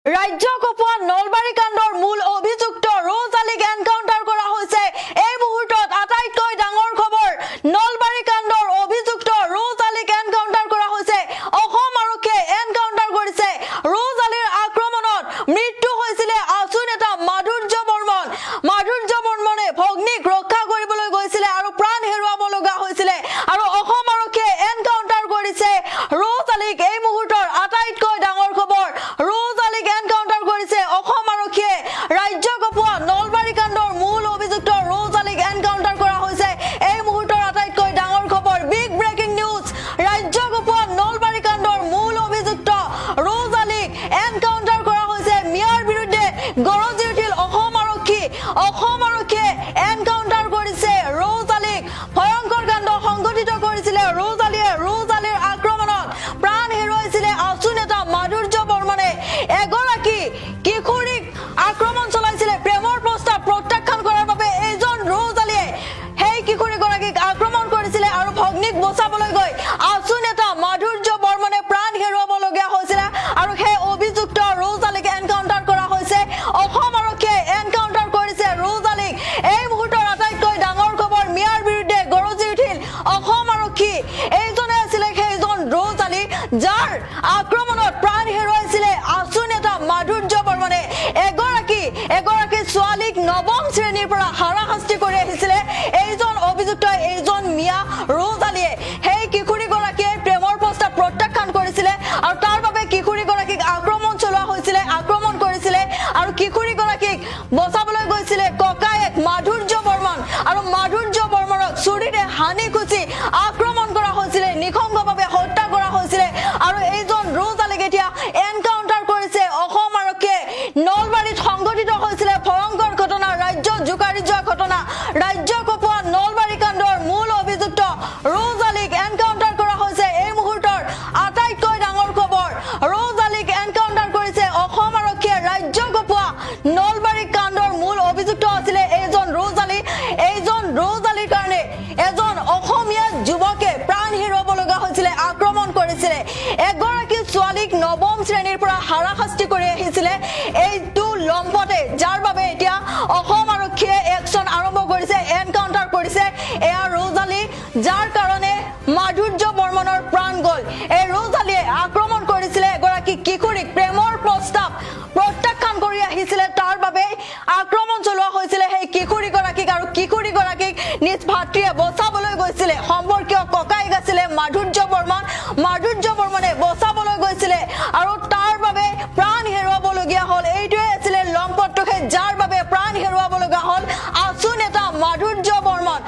ৰাজ্য কপোৱা নলবাৰী কাণ্ডৰ মূল অভিযুক্ত ৰ'জ আলীক এনকাউণ্টাৰ কৰা হৈছে। এই মুহূৰ্তত আটাইতকৈ ডাঙৰ খবৰ, নলবাৰী কাণ্ডৰ অভিযুক্ত ৰ'জ আলীক এনকাউণ্টাৰ কৰা হৈছে। অসম আৰক্ষীয়ে এনকাউণ্টাৰ কৰিছে। ৰ'জ আলীৰ আক্ৰমণত মৃত্যু হৈছিলে আছু নেতা মাধুৰ্য বৰ্মন। মাধুৰ্য বৰ্মনে ভগ্নীক ৰক্ষা কৰিবলৈ গৈছিলে আৰু প্ৰাণ হেৰুৱাব লগা হৈছিলে। আৰু অসম আৰক্ষীয়ে এনকাউণ্টাৰ কৰিছে ৰ'জ আলীক। এই মুহূৰ্তৰ আটাইতকৈ ডাঙৰ খবৰ, ৰ'জ আলীক এনকাউণ্টাৰ কৰিছে অসম আৰক্ষীয়ে। ৰাজ্য কপোৱা নলবাৰী কাণ্ডৰ মূল অভিযুক্ত ৰ'জ আলীক এনকাউণ্টাৰ কৰা হৈছে। এই মুহূৰ্তৰ আটাইতকৈ ডাঙৰ খবৰ, বিগ ব্ৰেকিং নিউজ। ৰাজ্য কপোৱা নলবাৰী কাণ্ডৰ মূল অভিযুক্ত ৰ'জ আলীক এনকাউণ্টাৰ কৰা হৈছে। মিয়াৰ বিৰুদ্ধে গৰজি উঠিল অসম আৰক্ষী। অসম আৰক্ষীয়ে এনকাউণ্টাৰ কৰিছে ৰ'জ আলীক। ভয়ংকৰ কাণ্ড সংঘটিত কৰিছিলে ৰ'জ আলীয়ে। ৰ'জ আলীৰ আক্ৰমণত প্ৰাণ হেৰুৱাইছিলে আছু নেতা মাধুৰ্য বৰ্মনে। এগৰাকী কিশোৰীক আক্ৰমণ চলাইছিলে। প্ৰেমৰ প্ৰস্তাৱ প্ৰত্যাখ্যান কৰাৰ বাবে এইজন ৰ'জ আলীয়ে সেই কিশোৰীগৰাকীক আক্ৰমণ কৰিছিলে আৰু ভগ্নীক বচাবলৈ গৈ আছু নেতা মাধুৰ্য বৰ্মনে প্ৰাণ হেৰুৱাবলগীয়া হৈছিলে। আৰু সেই অভিযুক্ত ৰ'জ আলীক এনকাউণ্টাৰ কৰা হৈছে। অসম আৰক্ষীয়ে এনকাউণ্টাৰ কৰিছে ৰ'জ আলীক। এই মুহূৰ্তৰ আটাইতকৈ ডাঙৰ খবৰ, মিয়াৰ বিৰুদ্ধে গৰজি উঠিল অসম আৰক্ষী। এইজনে আছিলে সেইজন ৰ'জ আলী, যাৰ আক্ৰমণত প্ৰাণ হেৰুৱাইছিলে আছু নেতা মাধুৰ্য বৰ্মনে। এগৰাকী ছোৱালীক নৱম শ্ৰেণীৰ পৰা হাৰাশাস্তি কৰি আহিছিলে এইজন অভিযুক্ত, এইজন মিয়া ৰ'জ আলীয়ে। সেই কিশোৰীগৰাকীয়ে প্ৰেমৰ প্ৰস্তাৱ প্ৰত্যাখ্যান কৰিছিলে আৰু তাৰ বাবে কিশোৰীগৰাকীক আক্ৰমণ চলোৱা হৈছিলে, আক্ৰমণ কৰিছিলে আৰু কিশোৰীগৰাকীক বচাবলৈ গৈছিলে ককায়েক মাধুৰ্য বৰ্মন। আৰু মাধুৰ্য বৰ্মনক চুৰিৰে হানি খুচি আক্ৰমণ কৰা হৈছিলে, নিঃসংগভাৱে হত্যা কৰা হৈছিলে। আৰু এইজন ৰ'জ আলীক এতিয়া এনকাউণ্টাৰ কৰিছে অসম আৰক্ষীয়ে। নলবাৰীত সংঘটিত হৈছিলে ভয়ংকৰ ঘটনা, ৰাজ্যত জোকাৰি যোৱা ঘটনা। ৰাজ্য কপোৱা নলবাৰী কাণ্ডৰ মূল অভিযুক্ত ৰ'জ আলীক এনকাউণ্টাৰ কৰা হৈছে। এই মুহূৰ্তৰ আটাইতকৈ ডাঙৰ খবৰ, ৰ'জ আলীক এনকাউণ্টাৰ কৰিছে অসম আৰক্ষীয়ে। ৰাজ্য কপোৱা নলবাৰী কাণ্ডৰ মূল অভিযুক্ত আছিলে এইজন ৰ'জ আলী। এইজন ৰ'জ আলীৰ কাৰণে এজন অসমীয়া যুৱকে প্ৰাণ হেৰুৱাব লগা হৈছিলে, আক্ৰমণ কৰিছিলে। এগৰাকী ছোৱালীক নৱম শ্ৰেণীৰ পৰা হাৰাশাস্তি কৰি আহিছিলে এইটো লম্পটে, যাৰ বাবে এতিয়া অসম আৰক্ষীয়ে একশ্যন আৰম্ভ কৰিছে, এনকাউণ্টাৰ কৰিছে। এয়া ৰ'জ আলী, যাৰ কাৰণে মাধুৰ্য বৰ্মনৰ প্ৰাণ গ'ল। এই ৰ'জ আলীয়ে আক্ৰমণ কৰিছিলে এগৰাকী কিশোৰীক, প্ৰেমৰ প্ৰস্তাৱ প্ৰত্যাখ্যান কৰি আহিছিলে, তাৰ বাবে আক্ৰমণ চলোৱা হৈছিলে সেই কিশোৰীগৰাকীক। আৰু কিশোৰীগৰাকীক নিজ ভাতৃয়ে বচাবলৈ গৈছিলে। সম্পৰ্কীয় ককায়েক আছিলে মাধুৰ্য বৰ্মন। মাধুৰ্য বৰ্মনে বচাবলৈ গৈছিলে আৰু তাৰ বাবে প্ৰাণ হেৰুৱাবলগীয়া হ'ল। এইটোৱে আছিলে লম্পটটোহে, যাৰ বাবে প্ৰাণ হেৰুৱাব লগা হ'ল আছু নেতা মাধুৰ্য বৰ্মন।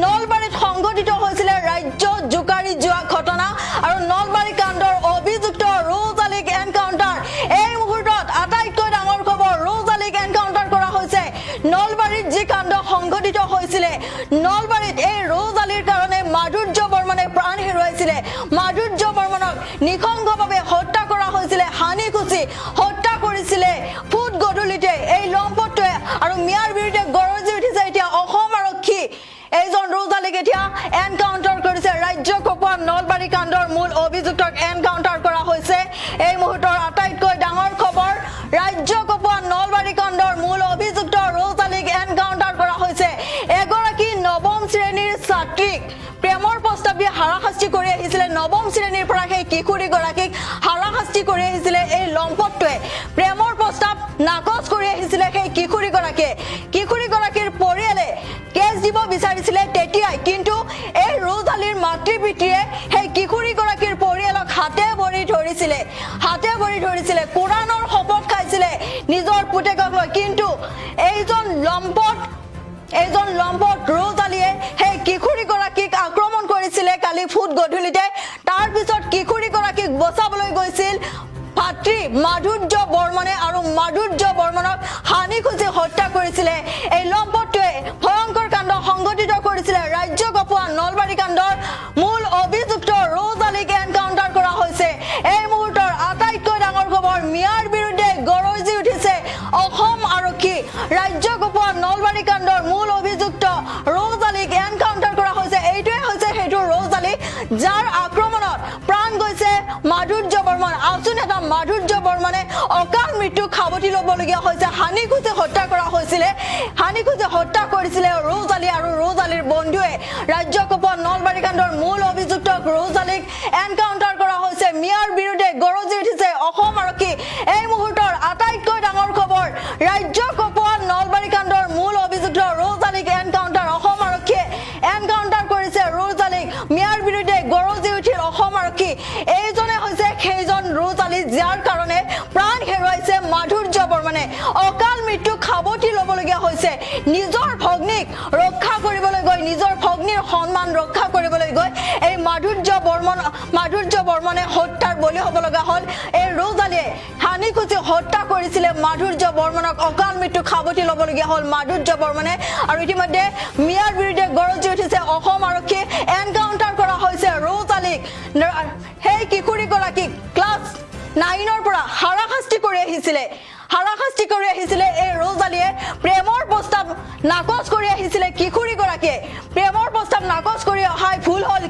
নলবাৰীত সংঘটিত হৈছিলে ৰাজ্য জোকাৰি যোৱা ঘটনা আৰু নলবাৰী কাণ্ডৰ অভিযুক্ত ৰ'জ আলীক এনকাউণ্টাৰ। এই মুহূৰ্তত আটাইতকৈ ডাঙৰ খবৰ, ৰ'জ আলীক এনকাউণ্টাৰ কৰা হৈছে। নলবাৰীত যি কাণ্ড সংঘটিত হৈছিলে, নলবাৰীত এই ৰ'জ আলীৰ কাৰণে মাধুৰ্য বৰ্মনে প্ৰাণ হেৰুৱাইছিলে। মাধুৰ্য বৰ্মনক নিঃসংগভাৱে হত্যা কৰা হৈছিলে, হানি খুচি হত্যা কৰিছিলে ফুট গধূলিতে এই লম্পটটোৱে। আৰু মিয়াৰ বিৰুদ্ধে গৰজি উঠিছে এতিয়া অসম আৰক্ষী। এইজন ৰ'জ আলীক এতিয়া এনকাউণ্টাৰ কৰিছে। ৰাজ্য কপোৱা নলবাৰী কাণ্ডৰ মূল অভিযুক্তক এনকাউণ্টাৰ কৰা হৈছে। এই মুহূৰ্তৰ আটাইতকৈ ডাঙৰ খবৰ, ৰাজ্য কপোৱা নলবাৰী কাণ্ডৰ মূল অভিযুক্ত ৰ'জ আলীক এনকাউণ্টাৰ কৰা হৈছে। এগৰাকী নৱম শ্ৰেণীৰ ছাত্ৰীক প্ৰেমৰ প্ৰস্তাৱ দি হাৰাশাস্তি কৰি আহিছিলে। নৱম শ্ৰেণীৰ পৰা সেই কিশোৰীগৰাকীক হাৰাশাস্তি কৰি আহিছিলে এই লম্পটটোৱে। প্ৰেমৰ প্ৰস্তাৱ নাকচ কৰি আহিছিলে সেই কিশোৰীগৰাকীয়ে। কিশোৰীগৰাকীৰ পৰিয়ালে কেছ দিব বিচাৰিছিলে তেতিয়াই, কিন্তু এই ৰ'জ আলীৰ মাতৃ পিতৃয়ে সেই কিশোৰীগৰাকীৰ পৰিয়ালক হাতে ভৰি ধৰিছিলে, কোৰাণৰ শপত খাইছিলে নিজৰ পুতেকক লৈ। কিন্তু এইজন লম্পট ৰ'জ আলীয়ে সেই কিশোৰীগৰাকীক আক্ৰমণ কৰিছিলে কালি ফুট গধূলিতে। তাৰ পিছত কিশোৰীগৰাকীক বচাবলৈ গৈছিল ভাতৃ মাধুৰ্য বৰ্মনে আৰু মাধুৰ্য বৰ্মনক হানি খুচি হত্যা কৰিছিলে। এই লম্পটটোৱে ভয়ংকৰ কাণ্ড সংঘটিত কৰিছিলে। ৰাজ্য কপোৱা নলবাৰী কাণ্ডৰ মূল অভিযুক্ত ৰ'জ আলীক এনকাউণ্টাৰ কৰা হৈছে। এই মুহূৰ্তৰ আটাইতকৈ ডাঙৰ খবৰ, মিয়াৰ বিৰুদ্ধে গৰজি উঠিছে অসম আৰক্ষী। ৰাজ্য কপোৱা নলবাৰী কাণ্ডৰ মূল অভিযুক্ত ৰ'জ আলীক এনকাউণ্টাৰ কৰা হৈছে। এইটোৱে হৈছে সেইটো ৰ'জ আলী, যাৰ আক্ৰমণত প্ৰাণ গৈছে মাধুৰ্য বৰ্মন। আছু নেতা মাধুৰ্য বৰ্মনে অকাল মৃত্যু খাবতি ল'বলগীয়া হৈছে হানি খুচি হত্যা কৰা হৈছিলে হানি খুচি হত্যা কৰিছিলে ৰ'জ আলী আৰু ৰ'জ আলীৰ বন্ধুৱে ৰাজ্য কপোৱা নলবাৰী কাণ্ডৰ মূল অভিযুক্তক ৰ'জ আলীক এনকাউণ্টাৰ কৰা হৈছে মিয়াৰ বিৰুদ্ধে গৰজি উঠিছে অসম আৰক্ষী এই মুহূৰ্তৰ আটাইতকৈ ডাঙৰ খবৰ ৰাজ্য কপোৱা নলবাৰী কাণ্ডৰ মূল অভিযুক্ত ৰ'জ আলীক এনকাউণ্টাৰ অসম আৰক্ষীয়ে এনকাউণ্টাৰ কৰিছে ৰ'জ আলীক মিয়াৰ বিৰুদ্ধে গৰজি উঠিল অসম আৰক্ষী এইজনে হৈছে সেইজন ৰ'জ আলী যাৰ কাৰণে প্ৰাণ হেৰুৱাইছে মাধুৰ্য বৰ্মনে অকাল মৃত্যু খাবতি ল'বলগীয়া হৈছে নিজৰ ভগ্নীক ৰক্ষা কৰিবলৈ গৈ নিজৰ ভগ্নীৰ সন্মান ৰক্ষা কৰিবলৈ গৈ এই মাধুৰ্য বৰ্মনে হত্যাৰ বলি হ'ব লগা হ'ল এই ৰ'জ আলীয়ে হানি খুচি হত্যা কৰিছিলে মাধুৰ্য বৰ্মনক অকাল মৃত্যু খাবতি ল'বলগীয়া হ'ল মাধুৰ্য বৰ্মনে আৰু ইতিমধ্যে মিয়াৰ বিৰুদ্ধে গৰজি উঠিছে অসম আৰক্ষী এনকাউণ্টাৰ কৰা হৈছে ৰ'জ আলীক সেই কিশোৰীগৰাকীক ক্লাছ 9ৰ পৰা হাৰাশাস্তি কৰি আহিছিলে এই ৰ'জ আলীয়ে প্ৰেমৰ প্ৰস্তাৱ নাকচ কৰি আহিছিলে কিশোৰীগৰাকীয়ে প্ৰেমৰ প্ৰস্তাৱ নাকচ কৰি অহাই ভুল হ'ল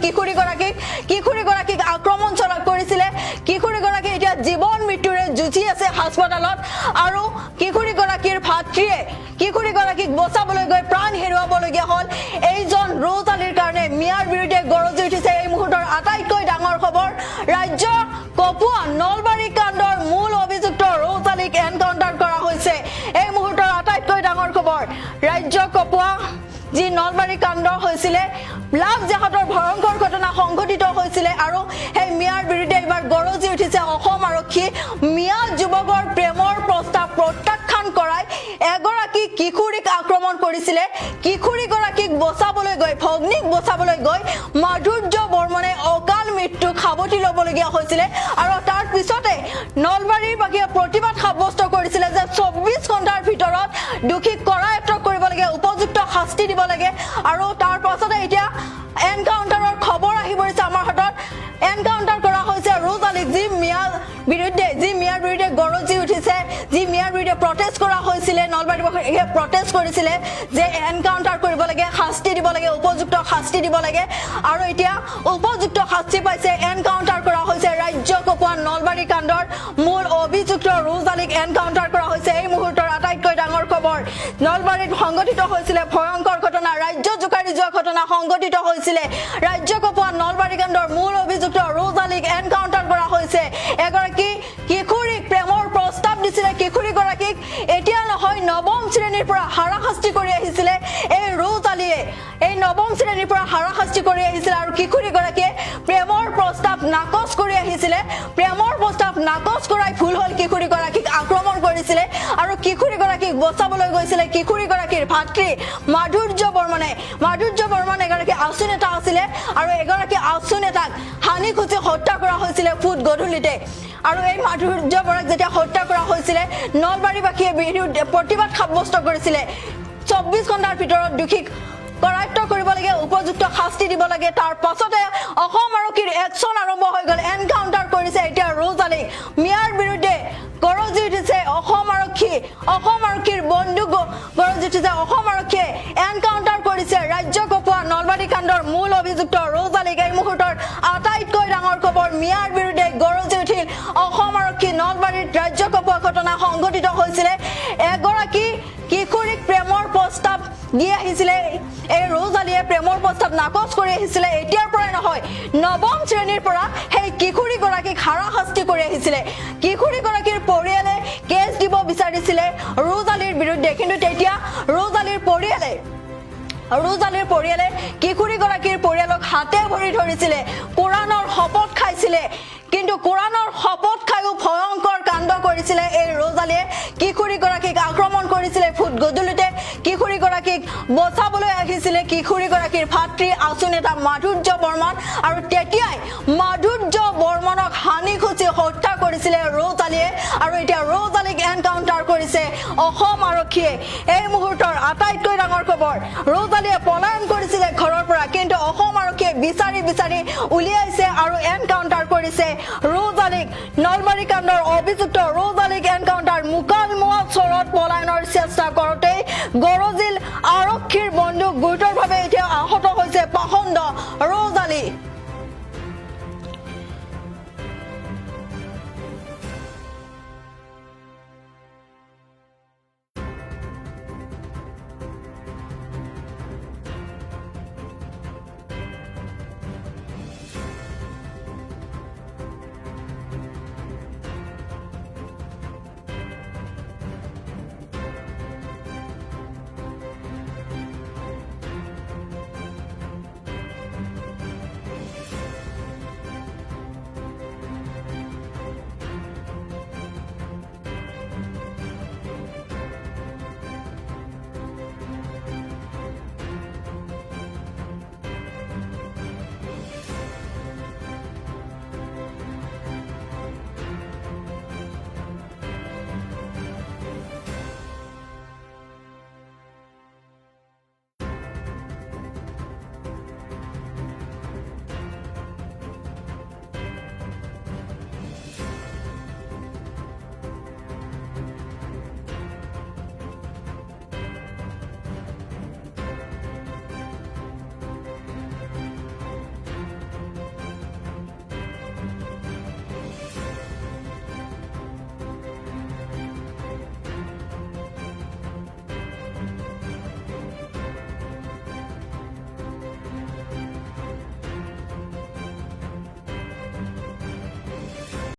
কিশোৰীগৰাকীক আক্ৰমণ কৰিছিলে কিশোৰীগৰাকী এতিয়া জীৱন মৃত্যুৰে যুঁজি আছে হাস্পতালত আৰু কিশোৰীগৰাকীৰ ভাতৃয়ে কিশোৰীগৰাকীক বচাবলৈ গৈ প্ৰাণ হেৰুৱাবলগীয়া হ'ল এইজন ৰ'জ আলীৰ কাৰণে মিয়াৰ বিৰুদ্ধে গৰজি উঠিছে এই মুহূৰ্তৰ আটাইতকৈ ডাঙৰ খবৰ ৰাজ্য কপোৱা নলবাৰী কাণ্ডৰ মূল অভিযুক্ত ৰ'জ আলীক এনকাউণ্টাৰ কৰা হৈছে এই মুহূৰ্তৰ আটাইতকৈ ডাঙৰ খবৰ ৰাজ্য কপোৱা যি নলবাৰী কাণ্ড হৈছিলে লাভ জাহাতৰ ভয়ংকৰ ঘটনা সংঘটিত হৈছিলে আৰু সেই মিয়াৰ বিৰুদ্ধে এবাৰ গৰজি উঠিছে অসম আৰক্ষী মিয়া যুৱকৰ প্ৰেমৰ প্ৰস্তাৱ প্ৰত্যাখ্যান কৰাই এগৰাকী কিশোৰীক আক্ৰমণ কৰিছিলে কিশোৰীগৰাকীক বচাবলৈ গৈ ভগ্নীক বচাবলৈ গৈ মাধুৰ্য বৰ্মনে অকাল মৃত্যু খাবতি ল'বলগীয়া হৈছিলে আৰু তাৰ পিছতে নলবাৰীৰবাসীয়ে প্ৰতিবাদ সাব্যস্ত কৰিছিলে যে 24 ঘণ্টাৰ ভিতৰত দোষীক কৰায়ত্ব কৰিব লাগে উপযুক্ত শাস্তি দিব লাগে আৰু তাৰ পাছতে এতিয়া এনকাউণ্টাৰৰ খবৰ আহি পৰিছে আমাৰ হাতত এনকাউণ্টাৰ কৰা হৈছে ৰ'জ আলীক যি মিয়াৰ বিৰুদ্ধে গৰজি উঠিছে যি মিয়াৰ বিৰুদ্ধে প্ৰটেষ্ট কৰা হৈছিলে নলবাৰীবাসীয়ে প্ৰটেষ্ট কৰিছিলে যে এনকাউণ্টাৰ কৰিব লাগে শাস্তি দিব লাগে উপযুক্ত শাস্তি দিব লাগে আৰু এতিয়া উপযুক্ত শাস্তি পাইছে এনকাউণ্টাৰ কৰা হৈছে ৰাজ্য কপোৱা নলবাৰী কাণ্ডৰ মূল অভিযুক্ত ৰ'জ আলীক এনকাউণ্টাৰ কৰা হৈছে এই মুহূৰ্তৰ আটাইতকৈ ডাঙৰ খবৰ নলবাৰীত সংঘটিত হৈছিলে ভয়ংকৰ ঘটনা ৰাজ্য জোকাৰি যোৱা ঘটনা সংঘটিত হৈছিলে ৰাজ্য কপোৱা নলবাৰী কাণ্ডৰ মূল অভিযুক্ত ৰ'জ আলীক এনকাউণ্টাৰ কৰা হৈছে এগৰাকী কিশোৰীক প্ৰেমৰ প্ৰস্তাৱ দিছিলে কিশোৰীগৰাকীক এতিয়া নহয় নৱম শ্ৰেণীৰ পৰা হাৰাশাস্তি কৰি আহিছিলে এই ৰ'জ আলীয়ে এই নৱম শ্ৰেণীৰ পৰা হাৰাশাস্তি কৰি আহিছিলে আৰু কিশোৰীগৰাকীয়ে প্ৰেমৰ প্ৰস্তাৱ নাকচ কৰি আহিছিলে প্ৰেমৰ প্ৰস্তাৱ নাকচ কৰাই ভুল হ'ল কিশোৰীগৰাকীক আক্ৰমণ কৰিছিলে আৰু কিশোৰীগৰাকীক বচাবলৈ গৈছিলে কিশোৰীগৰাকীৰ ভাতৃ মাধুৰ্য বৰ্মন এগৰাকী আছু নেতা আছিলে আৰু এগৰাকী আছু নেতাক হানি খুচি হত্যা কৰা হৈছিলে ফুট গধূলিতে আৰু এই মাধুৰ্য বৰক যেতিয়া হত্যা কৰা হৈছিলে নলবাৰীবাসীয়ে বিৰুদ্ধে প্ৰতিবাদ সাব্যস্ত কৰিছিলে 24 ঘণ্টাৰ ভিতৰত দোষীক কৰায়ত্ব কৰিব লাগে উপযুক্ত শাস্তি দিব লাগে তাৰ পাছতে অসম আৰক্ষীৰ একচন আৰম্ভ হৈ গ'ল এনকাউণ্টাৰ কৰিছে এতিয়া ৰ'জ আলীক মিয়াৰ বিৰুদ্ধে গৰজি উঠিছে অসম আৰক্ষীৰ বন্দুক গৰজি উঠিছে অসম আৰক্ষীয়ে এনকাউণ্টাৰ কৰিছে ৰাজ্য কপোৱা নলবাৰী কাণ্ডৰ মূল অভিযুক্ত ৰ'জ আলীক এই মুহূৰ্তৰ আটাইতকৈ ডাঙৰ খবৰ মিয়াৰ বিৰুদ্ধে গৰজি উঠিল অসম আৰক্ষী নলবাৰীত ৰাজ্য কপোৱা ঘটনা সংঘটিত হৈছিলে এগৰাকী কিশোৰীক প্ৰেমৰ প্ৰস্তাৱ দি আহিছিলে এই ৰ'জ আলীয়ে প্ৰেমৰ প্ৰস্তাৱ নাকচ কৰি আহিছিলে এতিয়াৰ পৰাই নহয় নৱম শ্ৰেণীৰ পৰা সেই কিশোৰীগৰাকীক হাৰাশাস্তি কৰি আহিছিলে কিশোৰীগৰাকীৰ পৰিয়ালে কেছ দিব বিচাৰিছিলে ৰ'জ আলীৰ বিৰুদ্ধে কিন্তু তেতিয়া ৰ'জ আলীৰ পৰিয়ালে কিশোৰীগৰাকীৰ পৰিয়ালক হাতে ভৰি ধৰিছিলে কোৰাণৰ শপত খাইছিলে কিন্তু কোৰাণৰ শপত খাইও ভয়ংকৰ কাণ্ড কৰিছিলে এই ৰ'জ আলীয়ে কিশোৰীগৰাকীক আক্ৰমণ কৰিছিলে ফুট গধূলিতে কিশোৰীগৰাকীক বচাবলৈ আহিছিলে কিশোৰীগৰাকীৰ ভাতৃ আছু নেতা মাধুৰ্য বৰ্মন আৰু তেতিয়াই মাধুৰ্য বৰ্মনক হানি খুচি হত্যা কৰিছিলে ৰ'জ আলীয়ে আৰু এতিয়া ৰ'জ আলীক এনকাউণ্টাৰ কৰিছে অসম আৰক্ষীয়ে এই মুহূৰ্তৰ আটাইতকৈ ডাঙৰ খবৰ ৰ'জ আলীয়ে পলায়ন কৰিছিলে ঘৰৰ পৰা কিন্তু অসম আৰক্ষীয়ে বিচাৰি উলিয়াইছে আৰু এনকাউণ্টাৰ কৰিছে ৰ'জ আলীক নলবাৰী কাণ্ডৰ অভিযুক্ত ৰ'জ আলীক এনকাউণ্টাৰ